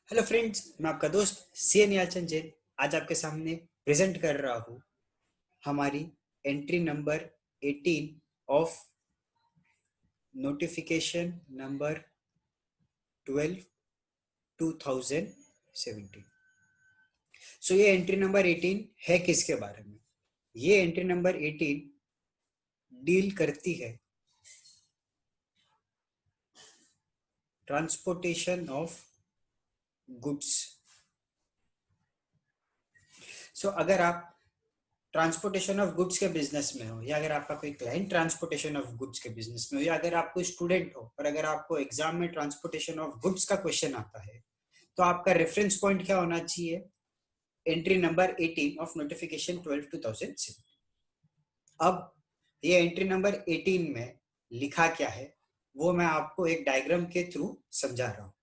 Hello friends, मैं आपका दोस्त सी एन यालचंद जैन आज आपके सामने प्रेजेंट कर रहा हूँ हमारी entry number 18 of notification number 12 2017। सो ये एंट्री नंबर 18 है किसके बारे में? ये एंट्री नंबर 18 डील करती है ट्रांसपोर्टेशन ऑफ गुड्स। सो अगर आप ट्रांसपोर्टेशन ऑफ गुड्स के बिजनेस में हो, या अगर आपका कोई क्लाइंट ट्रांसपोर्टेशन ऑफ गुड्स के बिजनेस में हो, या अगर आप कोई स्टूडेंट हो और अगर आपको एग्जाम में ट्रांसपोर्टेशन ऑफ गुड्स का क्वेश्चन आता है, तो आपका रेफरेंस पॉइंट क्या होना चाहिए? Entry number 18 of notification 12 2007। अब ये एंट्री नंबर 18 में लिखा क्या है वो मैं आपको एक डायग्राम के थ्रू समझा रहा हूँ।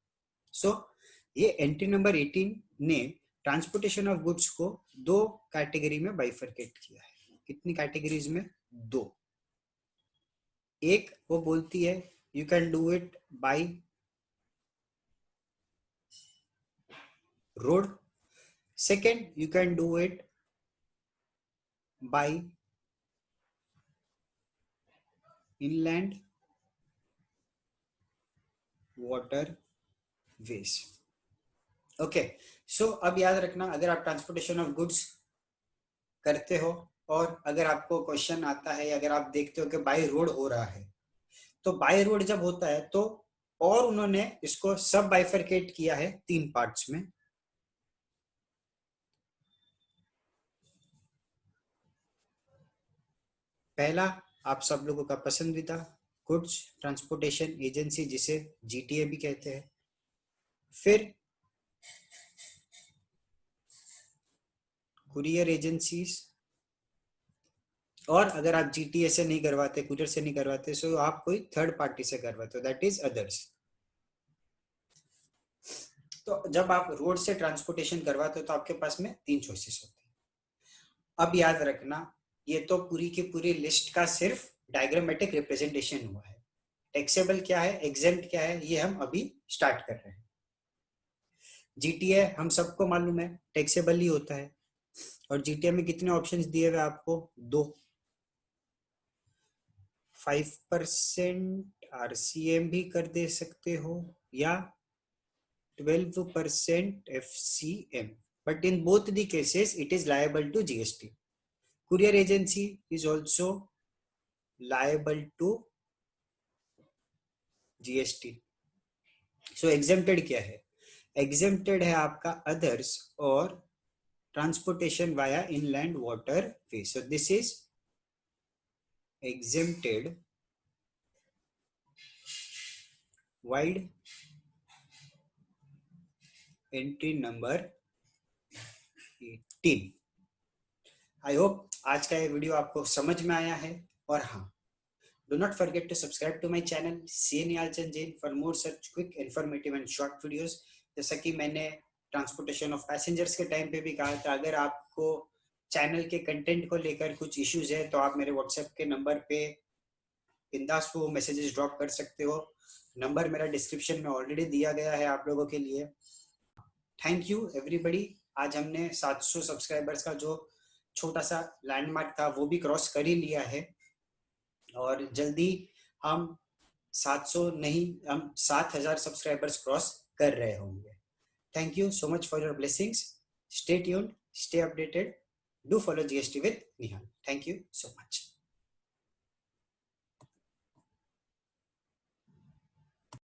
सो ये एंट्री नंबर 18 ने ट्रांसपोर्टेशन ऑफ गुड्स को दो कैटेगरी में बाइफरकेट किया है। कितनी कैटेगरीज में? दो। एक वो बोलती है you can do it by road, second you can do it by inland water ways. Okay, so अब याद रखना, अगर आप ट्रांसपोर्टेशन ऑफ गुड्स करते हो और अगर आपको क्वेश्चन आता है, अगर आप देखते हो कि बाय रोड हो रहा है, तो बाय रोड जब होता है तो और उन्होंने इसको सब बाइफरकेट किया है तीन पार्ट्स में। पहला, आप सब लोगों का पसंदीदा गुड्स ट्रांसपोर्टेशन एजेंसी, जिसे जीटीए भी कहते हैं। फिर कुरियर एजेंसीज, और अगर आप जीटीए से नहीं करवाते, कुरियर से नहीं करवाते, सो आप कोई थर्ड पार्टी से करवाते हो, दैट इज अदर्स। तो जब आप रोड से ट्रांसपोर्टेशन करवाते हो तो आपके पास में तीन चॉइसेस होते हैं। अब याद रखना, ये तो पूरी की पूरी लिस्ट का सिर्फ डायग्रामेटिक रिप्रेजेंटेशन हुआ है। टैक्सेबल क्या है, एग्जेम्प्ट क्या है, ये हम अभी स्टार्ट कर रहे हैं। जीटीए हम सबको मालूम है टैक्सेबल ही होता है, और जीटीए में कितने ऑप्शंस दिए हुए आपको? दो। 5% आरसीएम भी कर दे सकते हो या 12% FCM, but in both the cases it is liable to GST. Courier agency is also liable to GST. So exempted क्या है? Exempted है आपका others और transportation via inland water way. So this is exempted wide entry number 18. I hope आज का ये video आपको समझ में आया है। और हाँ, do not forget to subscribe to my channel CN Yalchan Jain for more such quick informative and short videos। जैसा कि मैंने ट्रांसपोर्टेशन ऑफ पैसेंजर्स के टाइम पे भी कहा था, अगर आपको चैनल के कंटेंट को लेकर कुछ इश्यूज है तो आप मेरे व्हाट्सएप के नंबर पे बिंदास वो मैसेजेस ड्रॉप कर सकते हो। नंबर मेरा डिस्क्रिप्शन में ऑलरेडी दिया गया है आप लोगों के लिए। Thank you everybody. आज हमने 700 सब्सक्राइबर्स का जो छोटा सा लैंडमार्क था वो भी क्रॉस कर ही लिया है, और जल्दी हम 700 नहीं, हम 7000 सब्सक्राइबर्स क्रॉस कर रहे होंगे। Thank you so much for your blessings. Stay tuned, stay updated, do follow GST with Nihal. Thank you so much.